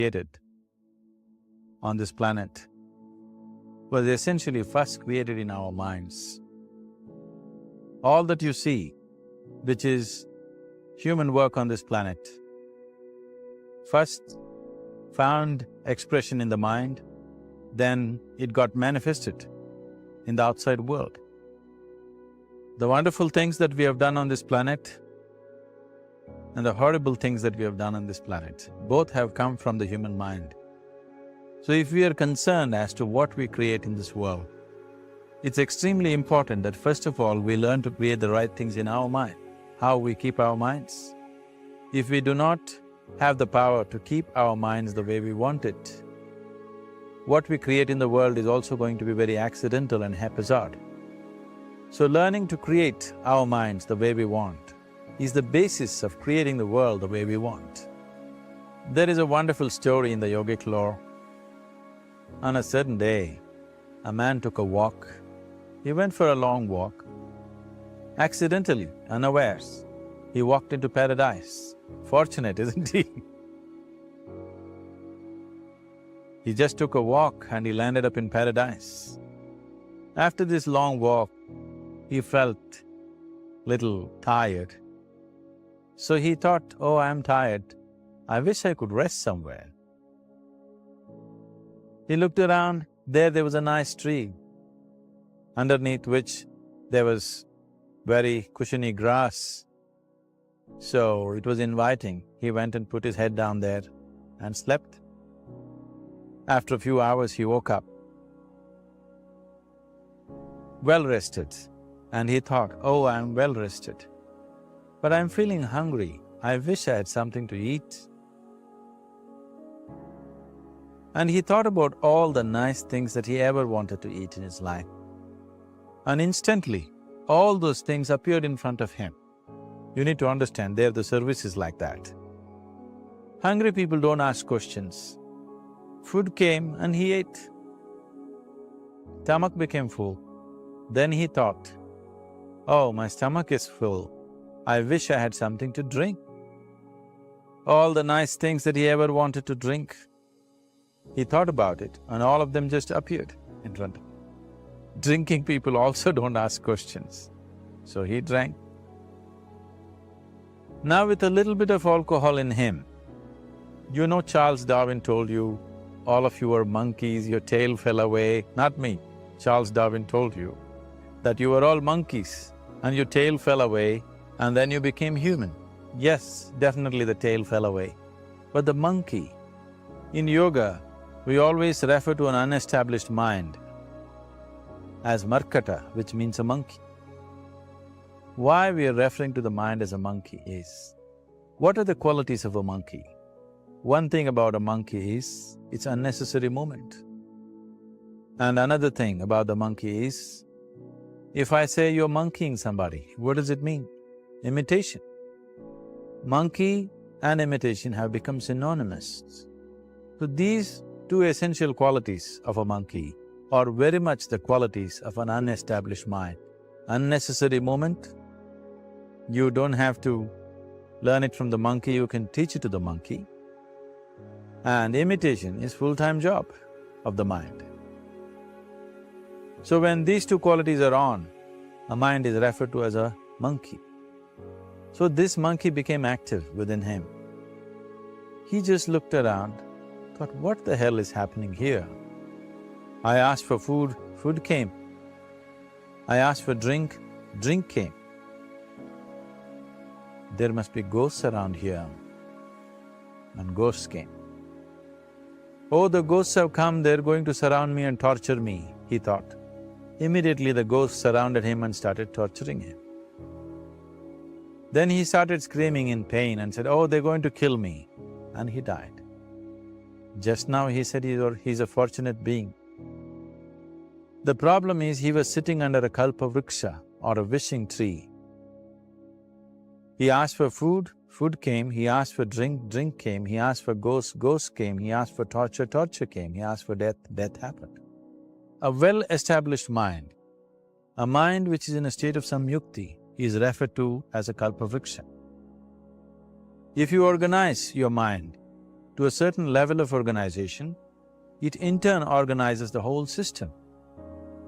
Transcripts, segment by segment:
created on this planet was essentially first created in our minds. All that you see, which is human work on this planet, first found expression in the mind, then it got manifested in the outside world. The wonderful things that we have done on this planet and the horrible things that we have done on this planet, both have come from the human mind. So if we are concerned as to what we create in this world, it's extremely important that first of all we learn to create the right things in our mind, how we keep our minds. If we do not have the power to keep our minds the way we want it, what we create in the world is also going to be very accidental and haphazard. So learning to create our minds the way we want is the basis of creating the world the way we want. There is a wonderful story in the yogic lore. On a certain day, a man took a walk. He went for a long walk. Accidentally, unawares, he walked into paradise. Fortunate, isn't he? He just took a walk and he landed up in paradise. After this long walk, he felt little tired. So he thought, oh, I'm tired, I wish I could rest somewhere. He looked around, there was a nice tree, underneath which there was very cushiony grass. So it was inviting. He went and put his head down there and slept. After a few hours, he woke up, well rested, and he thought, oh, I'm well rested, but I'm feeling hungry. I wish I had something to eat. And he thought about all the nice things that he ever wanted to eat in his life. And instantly, all those things appeared in front of him. You need to understand, there the service is like that. Hungry people don't ask questions. Food came and he ate. Stomach became full. Then he thought, oh, my stomach is full, I wish I had something to drink. All the nice things that he ever wanted to drink, he thought about it and all of them just appeared in front of him. Drinking people also don't ask questions, so he drank. Now with a little bit of alcohol in him, you know Charles Darwin told you, all of you are monkeys, your tail fell away. Not me, Charles Darwin told you that you were all monkeys and your tail fell away and then you became human. Yes, definitely the tail fell away. But the monkey, in yoga, we always refer to an unestablished mind as Markata, which means a monkey. Why we are referring to the mind as a monkey is, what are the qualities of a monkey? One thing about a monkey is, it's unnecessary movement. And another thing about the monkey is, if I say you're monkeying somebody, what does it mean? Imitation. Monkey and imitation have become synonymous. So these two essential qualities of a monkey are very much the qualities of an unestablished mind. Unnecessary movement, you don't have to learn it from the monkey, you can teach it to the monkey. And imitation is full-time job of the mind. So when these two qualities are on, a mind is referred to as a monkey. So this monkey became active within him. He just looked around, thought, what the hell is happening here? I asked for food, food came. I asked for drink, drink came. There must be ghosts around here. And ghosts came. Oh, the ghosts have come, they're going to surround me and torture me, he thought. Immediately the ghosts surrounded him and started torturing him. Then he started screaming in pain and said, oh, they're going to kill me, and he died. Just now he said he's a fortunate being. The problem is he was sitting under a kalpavriksha or a wishing tree. He asked for food, food came. He asked for drink, drink came. He asked for ghost, ghost came. He asked for torture, torture came. He asked for death, death happened. A well-established mind, a mind which is in a state of samyukti, is referred to as a kalpavriksha. If you organize your mind to a certain level of organization, it in turn organizes the whole system.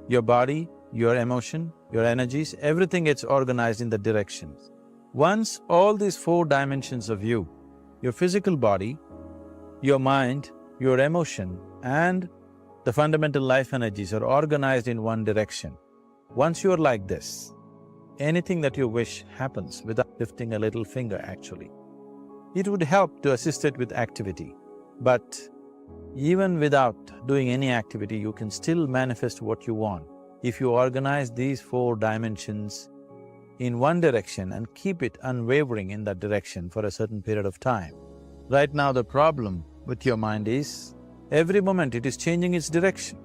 Your body, your emotion, your energies, everything gets organized in the directions. Once all these four dimensions of you, your physical body, your mind, your emotion and the fundamental life energies are organized in one direction, once you're like this, anything that you wish happens without lifting a little finger actually. It would help to assist it with activity, but even without doing any activity, you can still manifest what you want if you organize these four dimensions in one direction and keep it unwavering in that direction for a certain period of time. Right now the problem with your mind is, every moment it is changing its direction.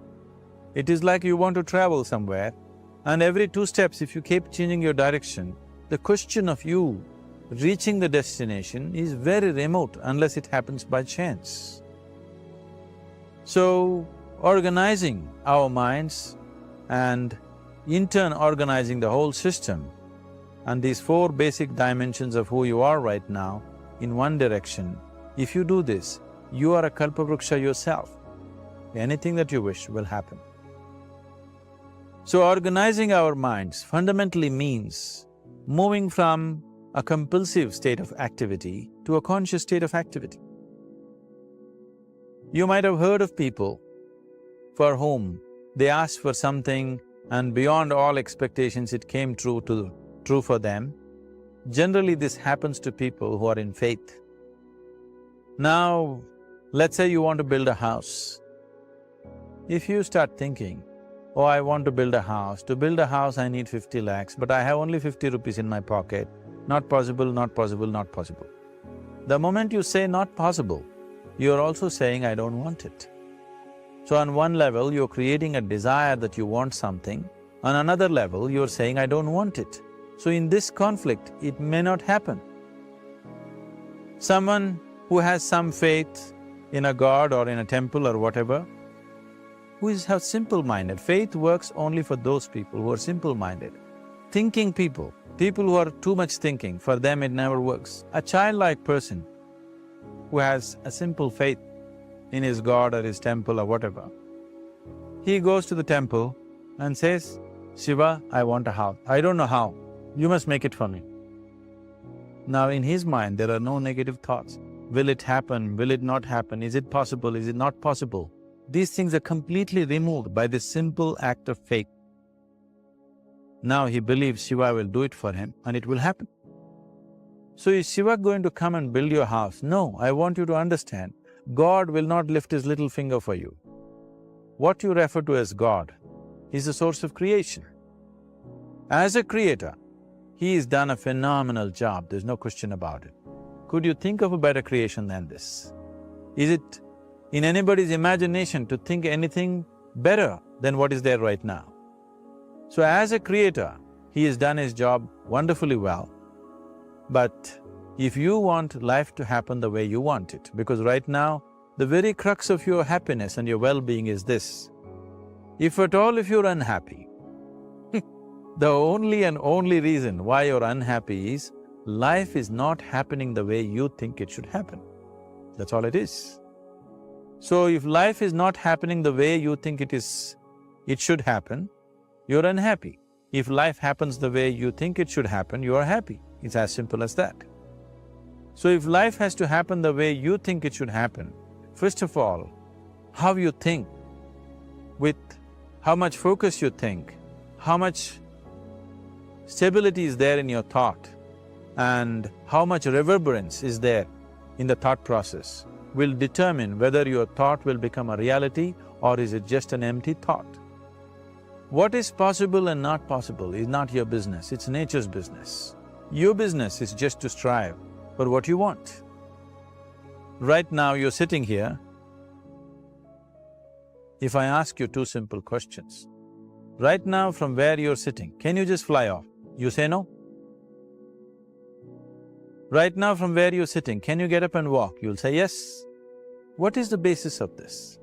It is like you want to travel somewhere and every 2 steps if you keep changing your direction, the question of you reaching the destination is very remote unless it happens by chance. So, organizing our minds and in turn organizing the whole system and these four basic dimensions of who you are right now in one direction, if you do this, you are a Kalpavruksha yourself. Anything that you wish will happen. So organizing our minds fundamentally means moving from a compulsive state of activity to a conscious state of activity. You might have heard of people for whom they asked for something and beyond all expectations it came true for them. Generally this happens to people who are in faith. Now, let's say you want to build a house. If you start thinking, oh, I want to build a house, to build a house I need 50 lakhs, but I have only 50 rupees in my pocket, not possible, not possible, not possible. The moment you say not possible, you're also saying I don't want it. So on one level, you're creating a desire that you want something, on another level, you're saying I don't want it. So in this conflict, it may not happen. Someone who has some faith in a god or in a temple or whatever, who is simple-minded. Faith works only for those people who are simple-minded. Thinking people, people who are too much thinking, for them it never works. A childlike person who has a simple faith in his god or his temple or whatever, he goes to the temple and says, Shiva, I want a house. I don't know how, you must make it for me. Now in his mind there are no negative thoughts. Will it happen? Will it not happen? Is it possible? Is it not possible? These things are completely removed by this simple act of faith. Now he believes Shiva will do it for him and it will happen. So is Shiva going to come and build your house? No, I want you to understand, God will not lift his little finger for you. What you refer to as God is the source of creation. As a creator, he has done a phenomenal job, there's no question about it. Could you think of a better creation than this? Is it in anybody's imagination to think anything better than what is there right now? So as a creator, he has done his job wonderfully well. But if you want life to happen the way you want it, because right now, the very crux of your happiness and your well-being is this, if at all if you're unhappy, the only and only reason why you're unhappy is life is not happening the way you think it should happen. That's all it is. So if life is not happening the way you think it should happen, you're unhappy. If life happens the way you think it should happen, you are happy. It's as simple as that. So if life has to happen the way you think it should happen, first of all, how you think, with how much focus you think, how much stability is there in your thought, and how much reverberance is there in the thought process will determine whether your thought will become a reality or is it just an empty thought. What is possible and not possible is not your business, it's nature's business. Your business is just to strive for what you want. Right now you're sitting here, if I ask you 2 simple questions, right now from where you're sitting, can you just fly off? You say no. Right now from where you're sitting, can you get up and walk? You'll say yes. What is the basis of this?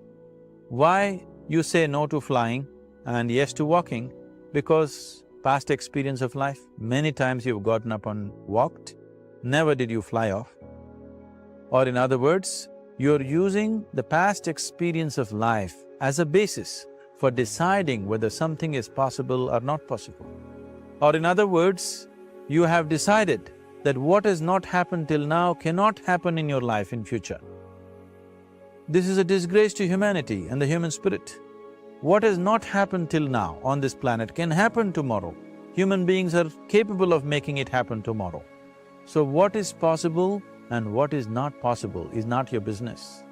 Why you say no to flying and yes to walking? Because past experience of life, many times you've gotten up and walked, never did you fly off. Or in other words, You're using the past experience of life as a basis for deciding whether something is possible or not possible. Or in other words, you have decided that what has not happened till now cannot happen in your life in future. This is a disgrace to humanity and the human spirit. What has not happened till now on this planet can happen tomorrow. Human beings are capable of making it happen tomorrow. So what is possible and what is not possible is not your business.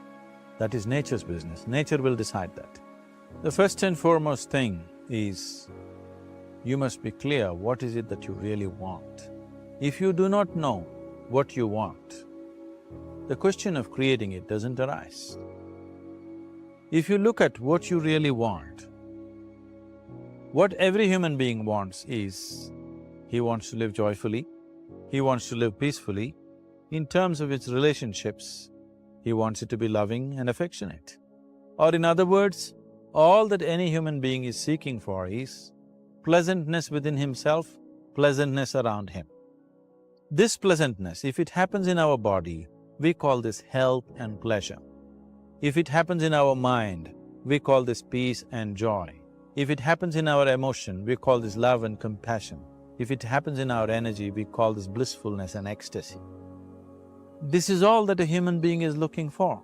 That is nature's business. Nature will decide that. The first and foremost thing is, you must be clear what is it that you really want. If you do not know what you want, the question of creating it doesn't arise. If you look at what you really want, what every human being wants is, he wants to live joyfully, he wants to live peacefully. In terms of its relationships, he wants it to be loving and affectionate. Or in other words, all that any human being is seeking for is pleasantness within himself, pleasantness around him. This pleasantness, if it happens in our body, we call this health and pleasure. If it happens in our mind, we call this peace and joy. If it happens in our emotion, we call this love and compassion. If it happens in our energy, we call this blissfulness and ecstasy. This is all that a human being is looking for.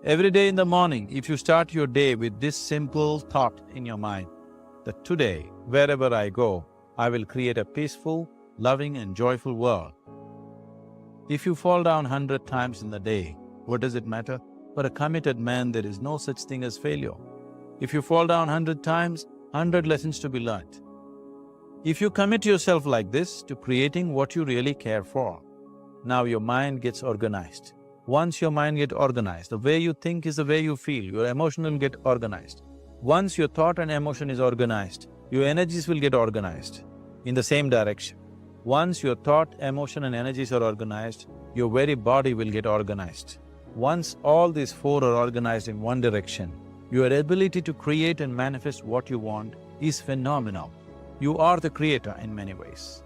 Every day in the morning, if you start your day with this simple thought in your mind, that today, wherever I go, I will create a peaceful, loving and joyful world. If you fall down 100 times in the day, what does it matter? For a committed man, there is no such thing as failure. If you fall down 100 times, 100 lessons to be learnt. If you commit yourself like this to creating what you really care for, now your mind gets organized. Once your mind gets organized, the way you think is the way you feel, your emotion will get organized. Once your thought and emotion is organized, your energies will get organized in the same direction. Once your thought, emotion and energies are organized, your very body will get organized. Once all these four are organized in one direction, your ability to create and manifest what you want is phenomenal. You are the creator in many ways.